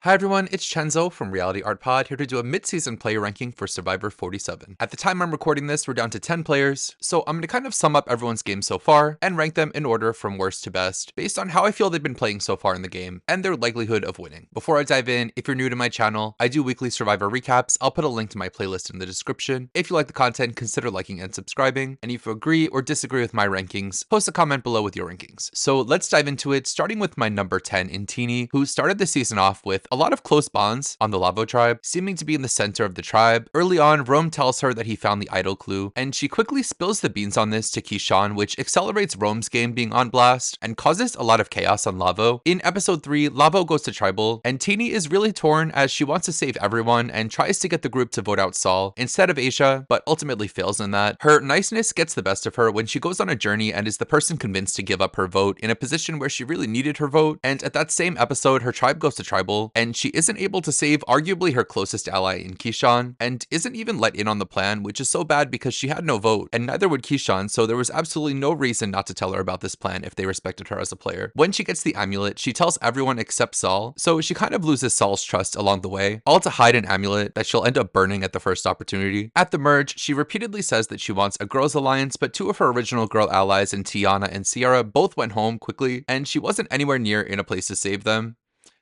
Hi everyone, it's Chenzo from Reality Art Pod here to do a mid-season player ranking for Survivor 47. At the time I'm recording this, we're down to 10 players, so I'm going to kind of sum up everyone's game so far and rank them in order from worst to best based on how I feel they've been playing so far in the game and their likelihood of winning. Before I dive in, if you're new to my channel, I do weekly Survivor recaps. I'll put a link to my playlist in the description. If you like the content, consider liking and subscribing, and if you agree or disagree with my rankings, post a comment below with your rankings. So let's dive into it, starting with my number 10 in Teeny, who started the season off with a lot of close bonds on the Lavo tribe, seeming to be in the center of the tribe. Early on, Rome tells her that he found the idol clue, and she quickly spills the beans on this to Keyshawn, which accelerates Rome's game being on blast and causes a lot of chaos on Lavo. In episode 3, Lavo goes to tribal, and Teeny is really torn as she wants to save everyone and tries to get the group to vote out Saul instead of Aisha, but ultimately fails in that. Her niceness gets the best of her when she goes on a journey and is the person convinced to give up her vote in a position where she really needed her vote, and at that same episode, her tribe goes to tribal, and she isn't able to save arguably her closest ally in Keyshawn, and isn't even let in on the plan, which is so bad because she had no vote, and neither would Keyshawn, so there was absolutely no reason not to tell her about this plan if they respected her as a player. When she gets the amulet, she tells everyone except Saul, so she kind of loses Saul's trust along the way, all to hide an amulet that she'll end up burning at the first opportunity. At the merge, she repeatedly says that she wants a girls alliance, but two of her original girl allies in Tiana and Sierra both went home quickly, and she wasn't anywhere near in a place to save them.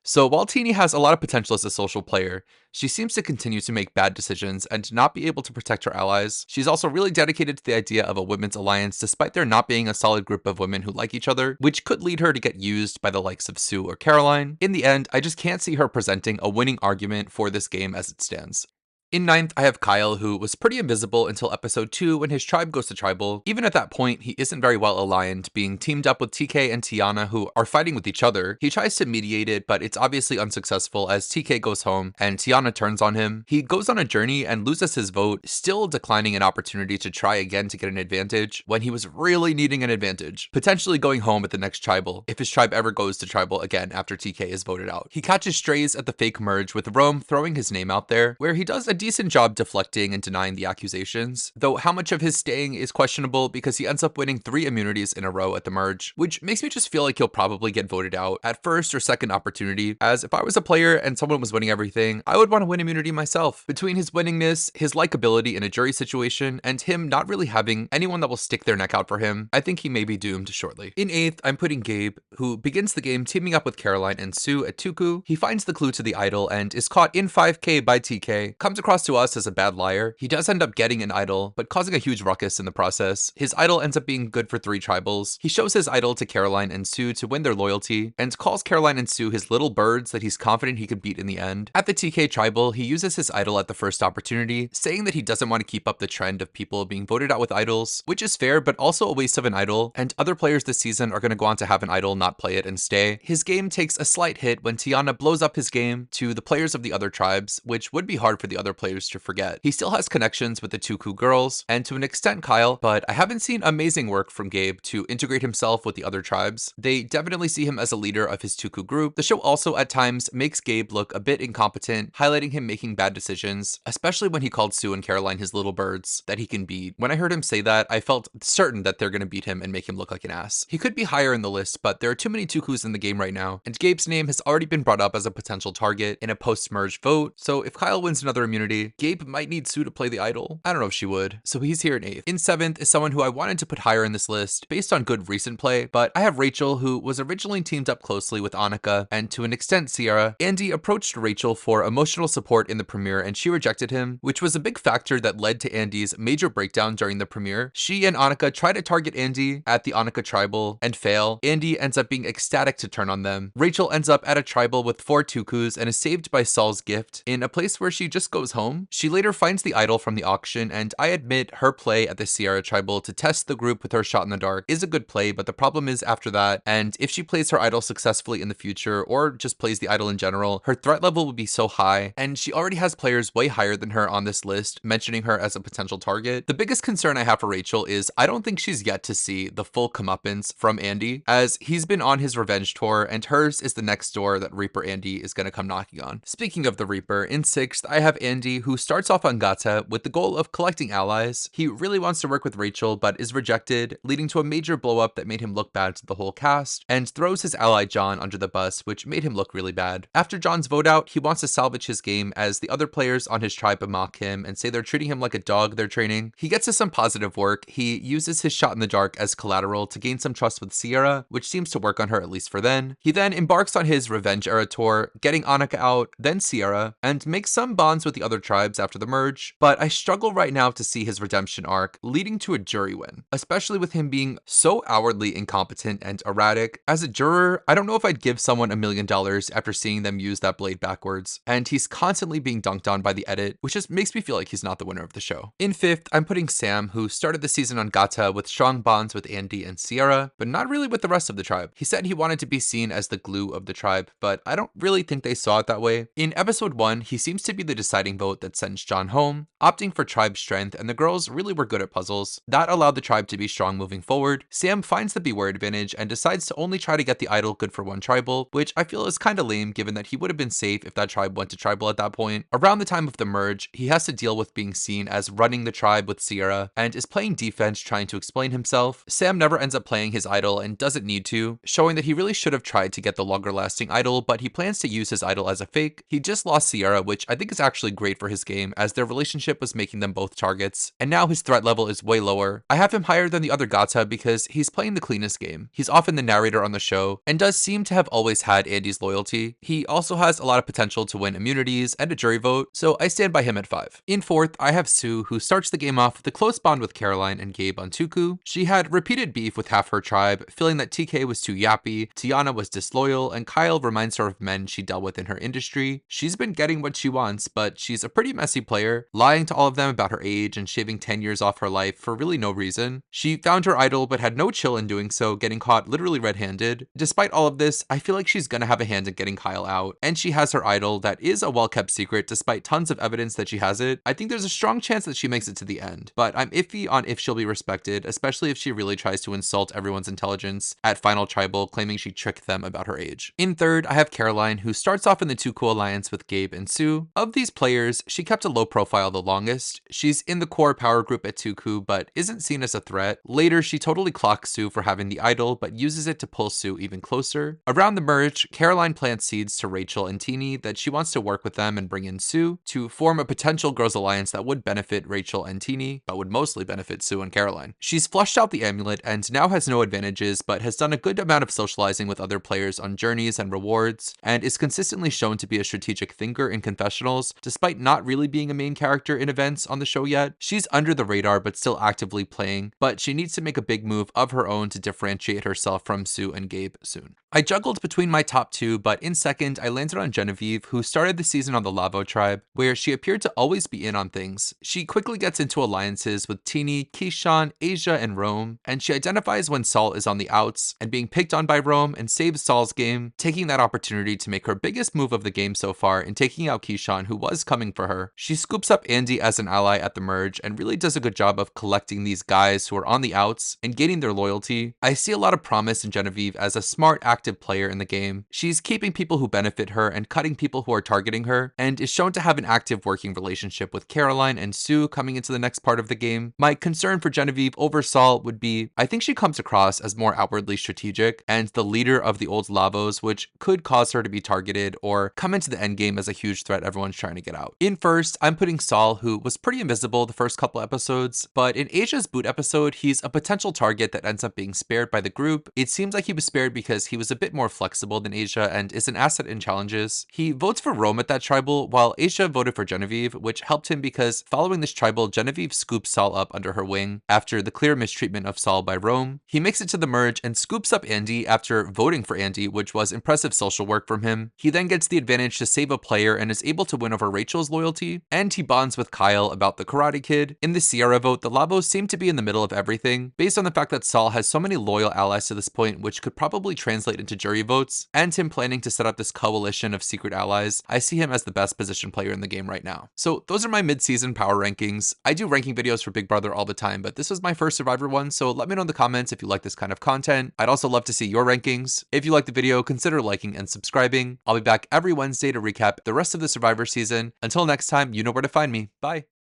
So while Teeny has a lot of potential as a social player, she seems to continue to make bad decisions and not be able to protect her allies. She's also really dedicated to the idea of a women's alliance despite there not being a solid group of women who like each other, which could lead her to get used by the likes of Sue or Caroline. In the end, I just can't see her presenting a winning argument for this game as it stands. In 9th, I have Kyle, who was pretty invisible until episode 2 when his tribe goes to tribal. Even at that point, he isn't very well aligned, being teamed up with TK and Tiana, who are fighting with each other. He tries to mediate it, but it's obviously unsuccessful as TK goes home and Tiana turns on him. He goes on a journey and loses his vote, still declining an opportunity to try again to get an advantage when he was really needing an advantage, potentially going home at the next tribal if his tribe ever goes to tribal again after TK is voted out. He catches strays at the fake merge with Rome throwing his name out there, where he does a decent job deflecting and denying the accusations, though how much of his staying is questionable because he ends up winning 3 immunities in a row at the merge, which makes me just feel like he'll probably get voted out at first or second opportunity, as if I was a player and someone was winning everything, I would want to win immunity myself. Between his winningness, his likability in a jury situation, and him not really having anyone that will stick their neck out for him, I think he may be doomed shortly. In 8th, I'm putting Gabe, who begins the game teaming up with Caroline and Sue at Tuku. He finds the clue to the idol and is caught in 5k by TK, comes across to us as a bad liar. He does end up getting an idol, but causing a huge ruckus in the process. His idol ends up being good for 3 tribals. He shows his idol to Caroline and Sue to win their loyalty, and calls Caroline and Sue his little birds that he's confident he could beat in the end. At the TK tribal, he uses his idol at the first opportunity, saying that he doesn't want to keep up the trend of people being voted out with idols, which is fair, but also a waste of an idol, and other players this season are going to go on to have an idol, not play it, and stay. His game takes a slight hit when Tiana blows up his game to the players of the other tribes, which would be hard for the other players to forget. He still has connections with the Tuku girls, and to an extent Kyle, but I haven't seen amazing work from Gabe to integrate himself with the other tribes. They definitely see him as a leader of his Tuku group. The show also at times makes Gabe look a bit incompetent, highlighting him making bad decisions, especially when he called Sue and Caroline his little birds that he can beat. When I heard him say that, I felt certain that they're going to beat him and make him look like an ass. He could be higher in the list, but there are too many Tukus in the game right now, and Gabe's name has already been brought up as a potential target in a post-merge vote, so if Kyle wins another immunity, Gabe might need Sue to play the idol. I don't know if she would, so he's here in 8th. In 7th is someone who I wanted to put higher in this list based on good recent play, but I have Rachel, who was originally teamed up closely with Annika and to an extent Sierra. Andy approached Rachel for emotional support in the premiere and she rejected him, which was a big factor that led to Andy's major breakdown during the premiere. She and Annika try to target Andy at the Annika tribal and fail. Andy ends up being ecstatic to turn on them. Rachel ends up at a tribal with 4 Tukus and is saved by Saul's gift in a place where she just goes home. She later finds the idol from the auction, and I admit her play at the Sierra tribal to test the group with her shot in the dark is a good play, but the problem is after that, and if she plays her idol successfully in the future or just plays the idol in general, her threat level will be so high, and she already has players way higher than her on this list mentioning her as a potential target. The biggest concern I have for Rachel is I don't think she's yet to see the full comeuppance from Andy, as he's been on his revenge tour and hers is the next door that Reaper Andy is going to come knocking on. Speaking of the Reaper, in 6th I have Andy Andy, who starts off on Gata with the goal of collecting allies. He really wants to work with Rachel, but is rejected, leading to a major blow-up that made him look bad to the whole cast, and throws his ally John under the bus, which made him look really bad. After John's vote out, he wants to salvage his game as the other players on his tribe mock him and say they're treating him like a dog they're training. He gets to some positive work. He uses his shot in the dark as collateral to gain some trust with Sierra, which seems to work on her at least for then. He then embarks on his Revenge Era tour, getting Annika out, then Sierra, and makes some bonds with the other tribes after the merge, but I struggle right now to see his redemption arc leading to a jury win, especially with him being so outwardly incompetent and erratic. As a juror, I don't know if I'd give someone $1 million after seeing them use that blade backwards, and he's constantly being dunked on by the edit, which just makes me feel like he's not the winner of the show. In fifth, I'm putting Sam, who started the season on Gata with strong bonds with Andy and Sierra, but not really with the rest of the tribe. He said he wanted to be seen as the glue of the tribe, but I don't really think they saw it that way. In episode 1, he seems to be the deciding vote that sends John home, opting for tribe strength, and the girls really were good at puzzles. That allowed the tribe to be strong moving forward. Sam finds the beware advantage and decides to only try to get the idol good for one tribal, which I feel is kinda lame given that he would have been safe if that tribe went to tribal at that point. Around the time of the merge, he has to deal with being seen as running the tribe with Sierra, and is playing defense trying to explain himself. Sam never ends up playing his idol and doesn't need to, showing that he really should have tried to get the longer lasting idol, but he plans to use his idol as a fake. He just lost Sierra, which I think is actually great for his game as their relationship was making them both targets, and now his threat level is way lower. I have him higher than the other Gata because he's playing the cleanest game. He's often the narrator on the show, and does seem to have always had Andy's loyalty. He also has a lot of potential to win immunities and a jury vote, so I stand by him at 5. In fourth, I have Sue, who starts the game off with a close bond with Caroline and Gabe on Tuku. She had repeated beef with half her tribe, feeling that TK was too yappy, Tiana was disloyal, and Kyle reminds her of men she dealt with in her industry. She's been getting what she wants, but she's a pretty messy player, lying to all of them about her age and shaving 10 years off her life for really no reason. She found her idol but had no chill in doing so, getting caught literally red-handed. Despite all of this, I feel like she's gonna have a hand in getting Kyle out, and she has her idol that is a well-kept secret despite tons of evidence that she has it. I think there's a strong chance that she makes it to the end, but I'm iffy on if she'll be respected, especially if she really tries to insult everyone's intelligence at Final Tribal, claiming she tricked them about her age. In third, I have Caroline, who starts off in the Tuku alliance with Gabe and Sue. Of these players, she kept a low profile the longest. She's in the core power group at Tuku, but isn't seen as a threat. Later, she totally clocks Sue for having the idol, but uses it to pull Sue even closer. Around the merge, Caroline plants seeds to Rachel and Teeny that she wants to work with them and bring in Sue to form a potential girls alliance that would benefit Rachel and Teeny, but would mostly benefit Sue and Caroline. She's flushed out the amulet and now has no advantages, but has done a good amount of socializing with other players on journeys and rewards, and is consistently shown to be a strategic thinker in confessionals, despite not really being a main character in events on the show yet. She's under the radar but still actively playing, but she needs to make a big move of her own to differentiate herself from Sue and Gabe soon. I juggled between my top two, but in second, I landed on Genevieve, who started the season on the Lavo tribe, where she appeared to always be in on things. She quickly gets into alliances with Teeny, Keyshawn, Asia, and Rome, and she identifies when Saul is on the outs and being picked on by Rome and saves Saul's game, taking that opportunity to make her biggest move of the game so far in taking out Keyshawn, who was coming for her. She scoops up Andy as an ally at the merge and really does a good job of collecting these guys who are on the outs and gaining their loyalty. I see a lot of promise in Genevieve as a smart, active player in the game. She's keeping people who benefit her and cutting people who are targeting her, and is shown to have an active working relationship with Caroline and Sue coming into the next part of the game. My concern for Genevieve over Saul would be, I think she comes across as more outwardly strategic and the leader of the old Lavos, which could cause her to be targeted or come into the endgame as a huge threat everyone's trying to get out. In first, I'm putting Saul, who was pretty invisible the first couple episodes, but in Asia's boot episode, he's a potential target that ends up being spared by the group. It seems like he was spared because he was a bit more flexible than Asia and is an asset in challenges. He votes for Rome at that tribal, while Asia voted for Genevieve, which helped him because following this tribal, Genevieve scoops Saul up under her wing after the clear mistreatment of Saul by Rome. He makes it to the merge and scoops up Andy after voting for Andy, which was impressive social work from him. He then gets the advantage to save a player and is able to win over Rachel's loyalty, and he bonds with Kyle about the Karate Kid. In the Sierra vote, the Lavos seem to be in the middle of everything, based on the fact that Saul has so many loyal allies to this point, which could probably translate into jury votes, and him planning to set up this coalition of secret allies. I see him as the best position player in the game right now. So those are my mid-season power rankings. I do ranking videos for Big Brother all the time, but this was my first Survivor one, so let me know in the comments if you like this kind of content. I'd also love to see your rankings. If you like the video, consider liking and subscribing. I'll be back every Wednesday to recap the rest of the Survivor season. Until until next time, you know where to find me. Bye.